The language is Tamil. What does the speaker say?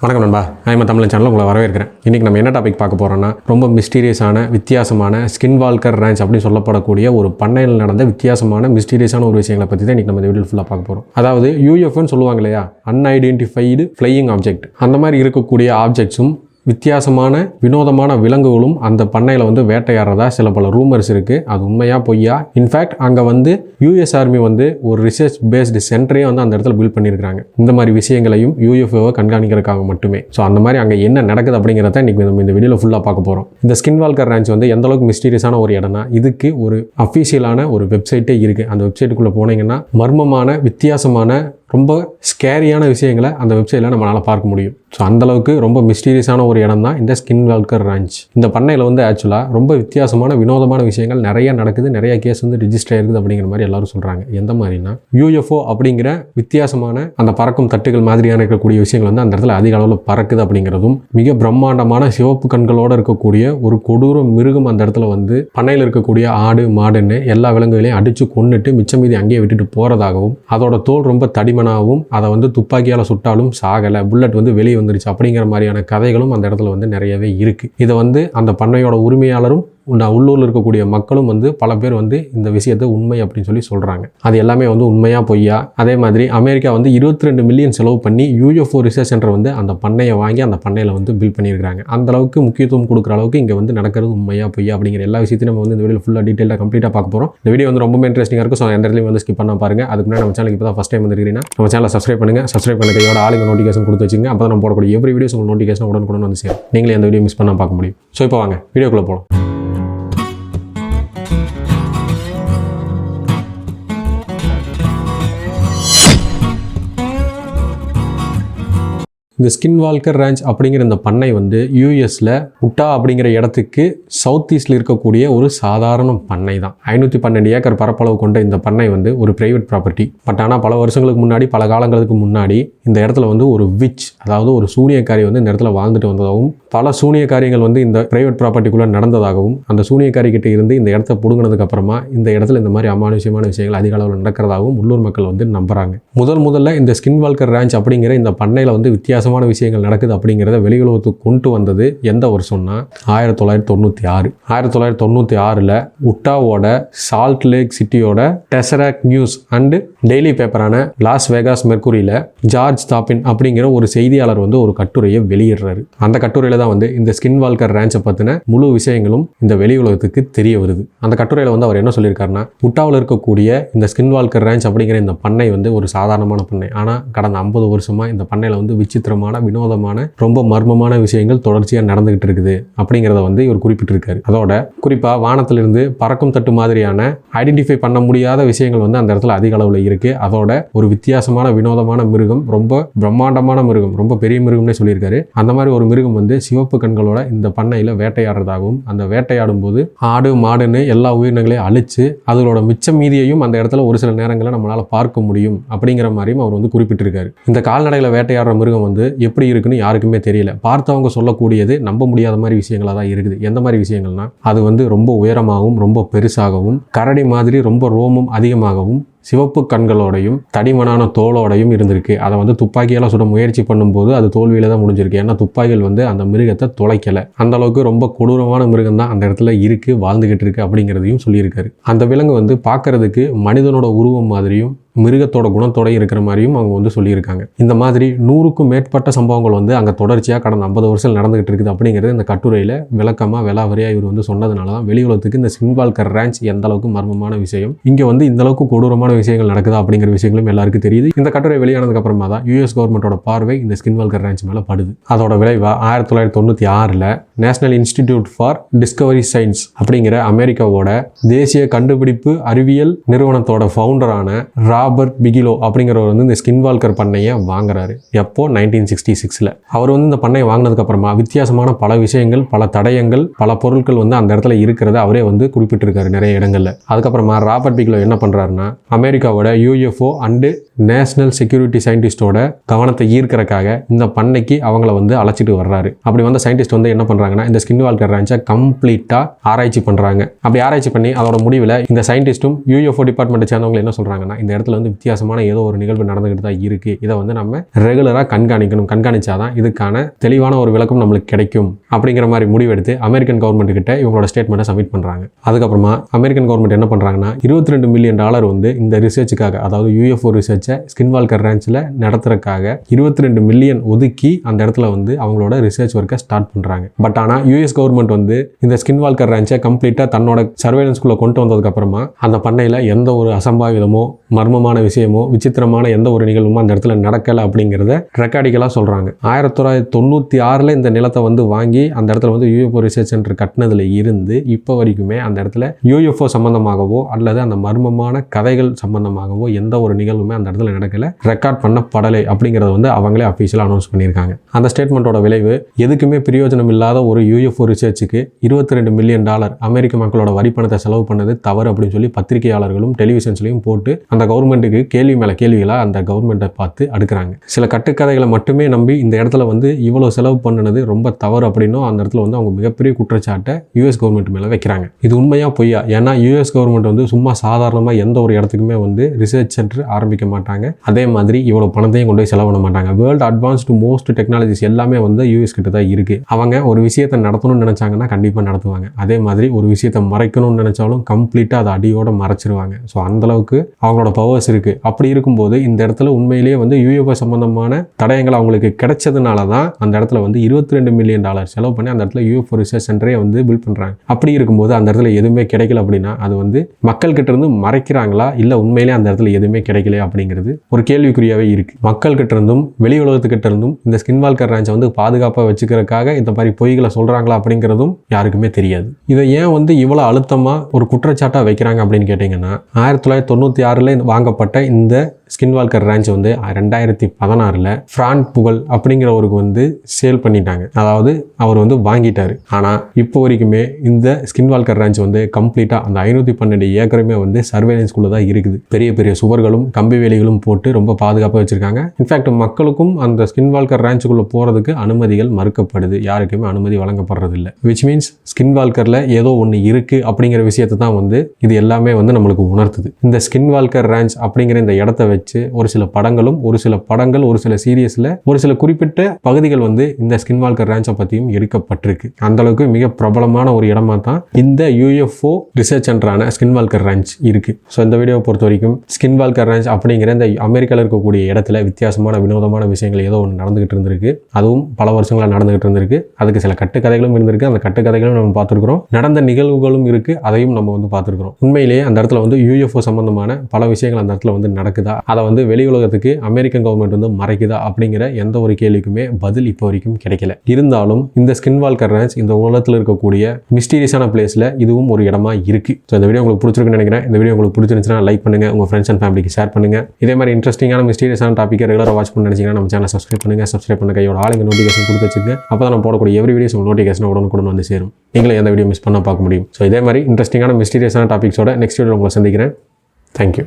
வணக்கம் நண்பா, ஐஎம் தமிழ் சேனல் உங்களை வரவேற்கிறேன். இன்றைக்கி நம்ம என்ன டாபிக் பார்க்க போகிறோம்னா, ரொம்ப மிஸ்டீரியஸான வித்தியாசமான ஸ்கின்வால்கர் ரேஞ்ச் அப்படின்னு சொல்லப்படக்கூடிய ஒரு பண்ணையில் நடந்த வித்தியாசமான மிஸ்டீரியஸான ஒரு விஷயங்களை பற்றி தான் இன்றைக்கி நம்ம இந்த வீடியோ ஃபுல்லாக பார்க்க போகிறோம். அதாவது யூஎஃப்னு சொல்லுவாங்க இல்லையா, அன்ஐடென்டிஃபைடு ஃப்ளையிங் ஆப்ஜெக்ட். அந்த மாதிரி இருக்கக்கூடிய ஆப்ஜெக்ட்ஸும் வித்தியாசமான வினோதமான விலங்குகளும் அந்த பண்ணையில் வேட்டையாடுறதா சில பல ரூமர்ஸ் இருக்குது. அது உண்மையாக பொய்யா? இன்ஃபேக்ட் அங்கே யூஎஸ் ஆர்மி ஒரு ரிசர்ச் பேஸ்டு சென்டரே அந்த இடத்துல பில்ட் பண்ணியிருக்காங்க. இந்த மாதிரி விஷயங்களையும் யூஎஃப்ஓவை கண்காணிக்கிறதுக்காக மட்டுமே. ஸோ அந்த மாதிரி அங்கே என்ன நடக்குது அப்படிங்கிறத இன்றைக்கி நம்ம இந்த வீடியோவில் ஃபுல்லாக பார்க்க போகிறோம். இந்த ஸ்கின்வால்கர் ரேஞ்ச் எந்த அளவுக்கு மிஸ்டீரியஸான ஒரு இடம்னா, இதுக்கு ஒரு அஃபீஷியலான ஒரு வெப்சைட்டே இருக்குது. அந்த வெப்சைட்டுக்குள்ளே போனீங்கன்னா மர்மமான வித்தியாசமான ரொம்ப ஸ்கேரியான விஷயங்களை அந்த வெப்சைட்டில் நம்மளால் பார்க்க முடியும். ஸோ அந்தளவுக்கு ரொம்ப மிஸ்டீரியஸான ஒரு இடம் தான் இந்த ஸ்கின்வால்கர் ரேஞ்ச். இந்த பண்ணையில் ஆக்சுவலாக ரொம்ப வித்தியாசமான வினோதமான விஷயங்கள் நிறைய நடக்குது, நிறைய கேஸ் ரிஜிஸ்டர் ஆயிருக்குது அப்படிங்கிற மாதிரி எல்லாரும் சொல்கிறாங்க. எந்த மாதிரினா, யூஎஃப்ஓ அப்படிங்கிற வித்தியாசமான அந்த பறக்கும் தட்டுகள் மாதிரியான இருக்கக்கூடிய விஷயங்கள் அந்த இடத்துல அதிக அளவில் பறக்குது அப்படிங்கிறதும், மிக பிரம்மாண்டமான சிவப்பு கண்களோடு இருக்கக்கூடிய ஒரு கொடூர மிருகம் அந்த இடத்துல பண்ணையில் இருக்கக்கூடிய ஆடு மாடுன்னு எல்லா விலங்குகளையும் அடித்து கொன்னுட்டு மிச்சம் மீதி அங்கேயே விட்டுட்டு போகிறதாகவும், அதோட தோல் ரொம்ப தடிமனாகவும் அதை துப்பாக்கியால் சுட்டாலும் சாகலை, புல்லட் வெளியே வந்துருச்சு அப்படிங்கிற மாதிரியான கதைகளும் அந்த இடத்துல நிறையவே இருக்குது. இதை அந்த பண்ணையோட உரிமையாளரும் உள்ளூரில் இருக்கக்கூடிய மக்களும் பல பேர் இந்த விஷயத்தை உண்மை அப்படின்னு சொல்லி சொல்கிறாங்க. அது எல்லாமே உண்மையாக பொய்யா? அதே மாதிரி அமெரிக்கா 22 மில்லியன் செலவு பண்ணி யூஎஃப்ஓ ரிசர்ச் சென்டர் அந்த பண்ணையை வாங்கி அந்த பண்ணையில் பில்ட் பண்ணியிருக்காங்க. அந்த அளவுக்கு முக்கியத்துவம் கொடுக்குற அளவுக்கு இங்கே நடக்கிறது உண்மையாக பொய்யா அப்படிங்கிற எல்லா விஷயத்தையும் நம்ம இந்த வீடியோ ஃபுல்லாக டீட்டெயிலாக கம்ப்ளீட்டாக பார்க்க போகிறோம். இந்த வீடியோ ரொம்பவே இன்ட்ரெஸ்டிங்காக இருக்கும். ஸோ எந்த இடத்துலையும் ஸ்கிப் பண்ண பாருங்கள். அதுக்கு முன்னாடி நம்ம சேனலுக்கு இப்போ தான் ஃபஸ்ட் டைம் வந்துருக்கீங்கன்னா நம்ம சேனலை சப்ஸ்கிரைப் பண்ணுங்கள். சப்ஸ்கிரைப் பண்ண கையோட ஆளுங்க நோட்டிஃபிகேஷன் கொடுத்து வச்சுங்க. அப்போ தான் நம்ம போடக்கூடிய எவ்ரி வீடியோஸ் உங்களுக்கு நோட்டிஃபிகேஷன் உடனுக்குடன் சேரும். நீங்களே அந்த வீடியோ மிஸ் பண்ணால் பார்க்க முடியும். ஸோ இப்போ வாங்க வீடியோக்குள்ளே போகலாம். இந்த ஸ்கின்வால்கர் ரேஞ்ச் அப்படிங்கிற இந்த பண்ணை யூஎஸில் உட்டா அப்படிங்கிற இடத்துக்கு சவுத் ஈஸ்டில் இருக்கக்கூடிய ஒரு சாதாரண பண்ணை தான். 512 ஏக்கர் பரப்பளவு கொண்ட இந்த பண்ணை ஒரு பிரைவேட் ப்ராப்பர்ட்டி. பட் ஆனால் பல வருஷங்களுக்கு முன்னாடி, பல காலங்களுக்கு முன்னாடி இந்த இடத்துல ஒரு விச், அதாவது ஒரு சூனியக்காரி இந்த இடத்துல வாழ்ந்துட்டு வந்ததாகவும், பல சூனிய காரியங்கள் இந்த பிரைவேட் ப்ராப்பர்ட்டிக்குள்ளே நடந்ததாகவும், அந்த சூனியக்காரி கிட்ட இருந்து இந்த இடத்த பிடுங்கினதுக்கு அப்புறமா இந்த இடத்துல இந்த மாதிரி அமானுஷ்யமான விஷயங்கள் அதிக அளவில் நடக்கிறதாகவும் உள்ளூர் மக்கள் நம்புறாங்க. முதல்ல இந்த ஸ்கின்வால்கர் ரேஞ்ச் அப்படிங்கிற இந்த பண்ணையில் வித்தியாசமான விஷயங்கள் நடக்குது அப்படிங்கிறத வெளியுலகத்துக்கு கொண்டு வந்தது எந்த வருஷம்னா 1996. 1996ல் உட்டாவோட சால்ட் லேக் சிட்டியோட டெசராக் நியூஸ் அண்ட் டெய்லி பேப்பரான லாஸ் வேகாஸ் மெர்க்குரியில் ஜார்ஜ் தாப்பின் அப்படிங்கிற ஒரு செய்தியாளர் ஒரு கட்டுரையை வெளியிடுறாரு. அந்த கட்டுரையில் தான் இந்த ஸ்கின்வால்கர் ரேஞ்சை பற்றின முழு விஷயங்களும் இந்த வெளி உலகத்துக்கு தெரிய வருது. அந்த கட்டுரையில் அவர் என்ன சொல்லியிருக்காருன்னா, உட்டாவில் இருக்கக்கூடிய இந்த ஸ்கின்வால்கர் ரேஞ்ச் அப்படிங்கிற இந்த பண்ணை ஒரு சாதாரணமான பண்ணை. ஆனால் கடந்த 50 வருஷமாக இந்த பண்ணையில் விசித்திரமான வினோதமான ரொம்ப மர்மமான விஷயங்கள் தொடர்ச்சியாக நடந்துகிட்டு இருக்குது அப்படிங்கிறத இவர் குறிப்பிட்டிருக்காரு. அதோட குறிப்பாக வானத்திலிருந்து பறக்கும் தட்டு மாதிரியான ஐடென்டிஃபை பண்ண முடியாத விஷயங்கள் அந்த இடத்துல அதிக அளவில் இருக்கு. அதோட ஒரு வித்தியாசமான வினோதமான மிருகம், ரொம்ப பிரம்மாண்டமான மிருகம், ரொம்ப பெரிய மிருகம்னே சொல்லியிருக்காரு. அந்த மாதிரி ஒரு மிருகம் சிவப்பு கண்களோட இந்த பண்ணையில் வேட்டையாடுறதாகவும், அந்த வேட்டையாடும் போது ஆடு மாடுன்னு எல்லா உயிரினங்களையும் அழிச்சு அதோட மிச்சம் மீதியையும் அந்த இடத்துல ஒரு சில நேரங்களில் நம்மளால பார்க்க முடியும் அப்படிங்கிற மாதிரியும் அவர் குறிப்பிட்டிருக்காரு. இந்த கால்நடைகளை வேட்டையாடுற மிருகம் எப்படி இருக்குன்னு யாருக்குமே தெரியல. பார்த்தவங்க சொல்லக்கூடியது நம்ப முடியாத மாதிரி விஷயங்களாக தான் இருக்குது. எந்த மாதிரி விஷயங்கள்னா, அது ரொம்ப உயரமாகவும் ரொம்ப பெருசாகவும், கரடி மாதிரி ரொம்ப ரோமம் அதிகமாகவும், சிவப்பு கண்களோடையும் தடிமனான தோலோடையும் இருந்திருக்கு. அதை துப்பாக்கியால் சுட முயற்சி பண்ணும்போது அது தோல்வியில தான் முடிஞ்சிருக்கு. ஏன்னா துப்பாக்கிகள் அந்த மிருகத்தை துளைக்கலை. அந்த அளவுக்கு ரொம்ப கொடூரமான மிருகம் தான் அந்த இடத்துல இருக்கு, வாழ்ந்துகிட்டு இருக்கு அப்படிங்கிறதையும் சொல்லியிருக்காரு. அந்த விலங்கு பார்க்கறதுக்கு மனிதனோட உருவம் மாதிரியும் மிருகத்தோட குணத்தோட இருக்கிற மாதிரியும் அவங்க சொல்லியிருக்காங்க. இந்த மாதிரி 100க்கும் மேற்பட்ட சம்பவங்கள் அங்கே தொடர்ச்சியாக கடந்த 50 வருஷம் நடந்துகிட்டு இருக்குது அப்படிங்கிறது இந்த கட்டுரையில் விளக்கமாக விலாவரியாக இவர் சொன்னதுனால தான் வெளி உலகத்துக்கு இந்த ஸ்கின்வால்கர் ரேஞ்ச் எந்த அளவுக்கு மர்மமான விஷயம், இங்கே இந்த அளவுக்கு கொடூரமான விஷயங்கள் நடக்குதா அப்படிங்கிற விஷயங்களும் எல்லாருக்கும் தெரியுது. இந்த கட்டுரை வெளியானதுக்கு அப்புறமா தான் யூஎஸ் கவர்மெண்டோட பார்வை இந்த ஸ்கின்வால்கர் ரேஞ்ச் மேலே படுது. அதோட விளைவா 1996ல் National Institute for Discovery Science அப்படிங்கிற அமெரிக்காவோட தேசிய கண்டுபிடிப்பு அறிவியல் நிறுவனத்தோட ஃபவுண்டரான ராபர்ட் பிகிலோ அப்படிங்கிறவர் இந்த ஸ்கின்வால்கர் பண்ணையை வாங்குறாரு. எப்போ? 1966ல். அவர் இந்த பண்ணையை வாங்கினதுக்கு அப்புறமா வித்தியாசமான பல விஷயங்கள், பல தடயங்கள், பல பொருட்கள் அந்த இடத்துல இருக்கிறத அவரே குறிப்பிட்டிருக்காரு நிறைய இடங்கள்ல. அதுக்கப்புறமா ராபர்ட் பிகிலோ என்ன பண்றாருன்னா, அமெரிக்காவோட யூஎஃப்ஓ அண்டு நேஷனல் செக்யூரிட்டி சயின்டிஸ்டோட கவனத்தை ஈர்க்கிறதுக்காக இந்த பண்ணைக்கு அவங்கள அழைச்சிட்டு வர்றாரு. அப்படி வந்த சயின்டிஸ்ட் என்ன பண்றாங்கன்னா, இந்த ஸ்கின்வால்கர் ரேஞ்சை கம்ப்ளீட்டா ஆராய்ச்சி பண்றாங்க. அப்படி ஆராய்ச்சி பண்ணி அதோட முடிவில் இந்த சயின்டிஸ்டும் யூஎஃப்ஓ டிபார்ட்மெண்ட் சேர்ந்தவங்க என்ன சொல்றாங்கன்னா, இந்த இடத்துல இடத்துல வந்து வித்தியாசமான ஏதோ ஒரு நிகழ்வு நடந்துகிட்டு தான் இருக்குது. இதை வந்து நம்ம ரெகுலராக கண்காணிச்சாதான் இதுக்கான தெளிவான ஒரு விளக்கம் நம்மளுக்கு கிடைக்கும் அப்படிங்கிற மாதிரி முடிவெடுத்து அமெரிக்கன் கவர்மெண்ட் கிட்ட இவங்களோட ஸ்டேட்மெண்ட்டை சப்மிட் பண்ணுறாங்க. அதுக்கப்புறமா அமெரிக்கன் கவர்மெண்ட் என்ன பண்ணுறாங்கன்னா $22 மில்லியன் வந்து இந்த ரிசர்ச்சுக்காக, அதாவது UFO ரிசர்ச்சை ஸ்கின் வால்கர் ரேஞ்சில் நடத்துறதுக்காக 22 மில்லியன் ஒதுக்கி அந்த இடத்துல வந்து அவங்களோட ரிசர்ச் ஒர்க்கை ஸ்டார்ட் பண்ணுறாங்க. பட் ஆனால் யூஎஸ் கவர்மெண்ட் வந்து இந்த ஸ்கின் வால்கர் ரேஞ்சை கம்ப்ளீட்டாக தன்னோட சர்வேலன்ஸ்குள்ளே கொண்டு வந்ததுக்கு அப்புறமா அந்த பண்ணையில் எந்த ஒரு அசம்பாவிதமோ மர்மமான விஷயமோ விசித்திரமான எந்த ஒரு நிகழ்வுமோ அந்த இடத்துல நடக்கலை அப்படிங்கிறத ரெக்கார்டிக்கலாக சொல்கிறாங்க. 1996 இந்த நிலத்தை வந்து வாங்கி அந்த இடத்துல வந்து UFO ரிசர்ச் சென்டர் கட்டினதுல இருந்து இப்போ வரைக்குமே அந்த இடத்துல UFO சம்பந்தமாகவோ அல்லது அந்த மர்மமான கதைகள் சம்பந்தமாகவோ எந்த ஒரு நிகழ்வுமே அந்த இடத்துல நடக்கலை, ரெக்கார்ட் பண்ணப்படலை அப்படிங்கிறத வந்து அவங்களே அஃபீஷியலாக அனௌன்ஸ் பண்ணியிருக்காங்க. அந்த ஸ்டேட்மெண்ட்டோட விளைவு எதுக்குமே பிரயோஜனம் இல்லாத ஒரு UFO ரிசர்ச்சுக்கு $22 மில்லியன் அமெரிக்க மக்களோட வரி பணத்தை செலவு பண்ணது தவறு அப்படின்னு சொல்லி பத்திரிகையாளர்களும் டெலிவிஷன்ஸ்லையும் போட்டு அந்த கவர்மெண்ட்டுக்கு கேள்வி மேலே கேள்விகளாக அந்த கவர்மெண்ட்டை பார்த்து அடுக்கிறாங்க. சில கட்டுக்கதைகளை மட்டுமே நம்பி இந்த இடத்துல வந்து இவ்வளோ செலவு பண்ணினது ரொம்ப தவறு அப்படின்னும் அந்த இடத்துல வந்து அவங்க மிகப்பெரிய குற்றச்சாட்டை யூஎஸ் கவர்மெண்ட் மேலே வைக்கிறாங்க. இது உண்மையாக பொய்யா? ஏன்னா யூஎஸ் கவர்மெண்ட் வந்து சும்மா சாதாரணமாக எந்த ஒரு இடத்துக்குமே வந்து ரிசர்ச் சென்டர் ஆரம்பிக்க மாட்டாங்க. அதே மாதிரி இவ்வளோ பணத்தையும் கொண்டு போய் செலவு பண்ண மாட்டாங்க. வேர்ல்டு அட்வான்ஸ்டு மோஸ்ட் டெக்னாலஜிஸ் எல்லாமே வந்து யூஎஸ் கிட்ட தான் இருக்குது. அவங்க ஒரு விஷயத்தை நடத்தணும்னு நினச்சாங்கன்னா கண்டிப்பாக நடத்துவாங்க. அதே மாதிரி ஒரு விஷயத்தை மறைக்கணும்னு நினச்சாலும் கம்ப்ளீட்டாக அதை அடியோட மறைச்சிருவாங்க. ஸோ அந்தளவுக்கு அவங்களோட பவர்ஸ் இருக்குது. அப்படி இருக்கும்போது இந்த இடத்துல உண்மையிலேயே வந்து UFO சம்பந்தமான தடயங்கள் அவங்களுக்கு கிடைச்சதுனால தான் அந்த இடத்துல வந்து $22 மில்லியன் செலவு பண்ணி அந்த இடத்துல UFO ரிசர்ச் சென்டரே வந்து பில்ட் பண்ணுறாங்க. அப்படி இருக்கும்போது அந்த இடத்துல எதுவுமே கிடைக்கல அப்படின்னா அது வந்து மக்கள் கிட்ட இருந்து மறைக்கிறாங்களா இல்லை உண்மையிலேயே அந்த இடத்துல எதுவுமே கிடைக்கல அப்படிங்கிறது ஒரு கேள்விக்குறியாகவே இருக்குது. மக்கள் கிட்ட இருந்தும் வெளி உலகத்துக்கிட்ட இருந்தும் இந்த ஸ்கின் வால்கர் ரேஞ்சை வந்து பாதுகாப்பாக வச்சுக்கிறதுக்காக இந்த மாதிரி பொய்களை சொல்கிறாங்களா அப்படிங்கிறதும் யாருக்குமே தெரியாது. இதை ஏன் வந்து இவ்வளோ அழுத்தமாக ஒரு குற்றச்சாட்டாக வைக்கிறாங்க அப்படின்னு கேட்டிங்கன்னா 1996 வாங்கப்பட்ட இந்த ஸ்கின் வால்கர் ரேஞ்ச் வந்து 2016 ஃப்ரான்க் புகழ் அப்படிங்கிறவருக்கு வந்து சேல் பண்ணிட்டாங்க. அதாவது அவர் வந்து வாங்கிட்டார். ஆனால் இப்போ வரைக்குமே இந்த ஸ்கின் வால்கர் ரேஞ்ச் வந்து கம்ப்ளீட்டாக அந்த 512 ஏக்கருமே வந்து சர்வேலன்ஸ்குள்ளே தான் இருக்குது. பெரிய பெரிய சுவர்களும் கம்பி வேலிகளும் போட்டு ரொம்ப பாதுகாப்பாக வச்சுருக்காங்க. இன்ஃபேக்ட் மக்களுக்கும் அந்த ஸ்கின் வால்கர் ரேஞ்சுக்குள்ளே போகிறதுக்கு அனுமதிகள் மறுக்கப்படுது. யாருக்குமே அனுமதி வழங்கப்படுறதில்லை. விச் மீன்ஸ் ஸ்கின் வால்கரில் ஏதோ ஒன்று இருக்குது அப்படிங்கிற விஷயத்தை தான் வந்து இது எல்லாமே வந்து நம்மளுக்கு உணர்த்துது. இந்த ஸ்கின் வால்கர் ரேஞ்ச் அப்படிங்கிற இந்த இடத்த வச்சு ஒரு சில படங்களும் ஒரு சில சீரியஸ்ல ஒரு சில குறிப்பிட்ட பகுதிகள் வந்து இந்த ஸ்கின் வால்கர் ரேஞ்சை பற்றியும் எடுக்கப்பட்டிருக்கு. அந்த அளவுக்கு மிக பிரபலமான ஒரு இடமா தான் இந்த UFO ரிசர்ச் சென்டரான ஸ்கின் வால்கர் ரேஞ்ச் இருக்கு. ஸோ இந்த வீடியோவை பொறுத்த வரைக்கும் ஸ்கின் வால்கர் ரேஞ்ச் அப்படிங்கிற இந்த அமெரிக்காவில் இருக்கக்கூடிய இடத்துல வித்தியாசமான வினோதமான விஷயங்கள் ஏதோ ஒன்று நடந்துகிட்டு இருந்திருக்கு. அதுவும் பல வருஷங்களாக நடந்துகிட்டு இருந்திருக்கு. அதுக்கு சில கட்டுக்கதைகளும் இருந்திருக்கு. அந்த கட்டுக்கதைகளும் நம்ம பார்த்துருக்கிறோம். நடந்த நிகழ்வுகளும் இருக்கு. அதையும் நம்ம வந்து பார்த்துருக்கிறோம். உண்மையிலேயே அந்த இடத்துல வந்து UFO சம்பந்தமான பல விஷயங்கள் அந்த இடத்துல வந்து நடக்குதா, அதை வந்து வெளி உலகத்துக்கு அமெரிக்கன் கவர்மெண்ட் வந்து மறைக்குதா அப்படிங்கிற எந்த ஒரு கேள்விக்குமே பதில் இப்போ வரைக்கும் கிடைக்கல. இருந்தாலும் இந்த ஸ்கின் வால்கர் ரேஞ்ச் இந்த உலகத்தில் இருக்கக்கூடிய மிஸ்டீரியஸான பிளேஸில் இதுவும் ஒரு இடமா இருக்கு. ஸோ இந்த வீடியோ உங்களுக்கு பிடிச்சிருக்குன்னு நினைக்கிறேன். இந்த வீடியோ உங்களுக்கு பிடிச்சிருந்துச்சுன்னா லைக் பண்ணுங்க, உங்க ஃப்ரெண்ட்ஸ் அண்ட் ஃபேமிலிக்கு ஷேர் பண்ணுங்க. இதே மாதிரி இன்ட்ரெஸ்டிங்கான மிஸ்டீரியஸான டாப்பிக்கை ரெகுலராக வாட்ச் பண்ண நினைச்சீங்கன்னா நம்ம சேனல் சப்ஸ்கிரைப் பண்ணுங்க. சப்ஸ்கிரைப் பண்ண கையோட ஆளுங்க நோட்டிஃபிகேஷன் கொடுத்து வச்சுங்க. அப்போ தான் நம்ம போடக்கூடிய எவ்ரி வீடியோஸ் உங்கள் நோட்டிஃபிகேஷன் உடனுக்குடன் வந்து சேரும். நீங்களே எந்த வீடியோ மிஸ் பண்ண பார்க்க முடியும். ஸோ இதே மாதிரி இன்ட்ரெஸ்டிங்கான மிஸ்டீரியஸான டாபிக்ஸோட நெக்ஸ்ட் வீடியோ உங்களை சந்திக்கிறேன். தேங்க்யூ.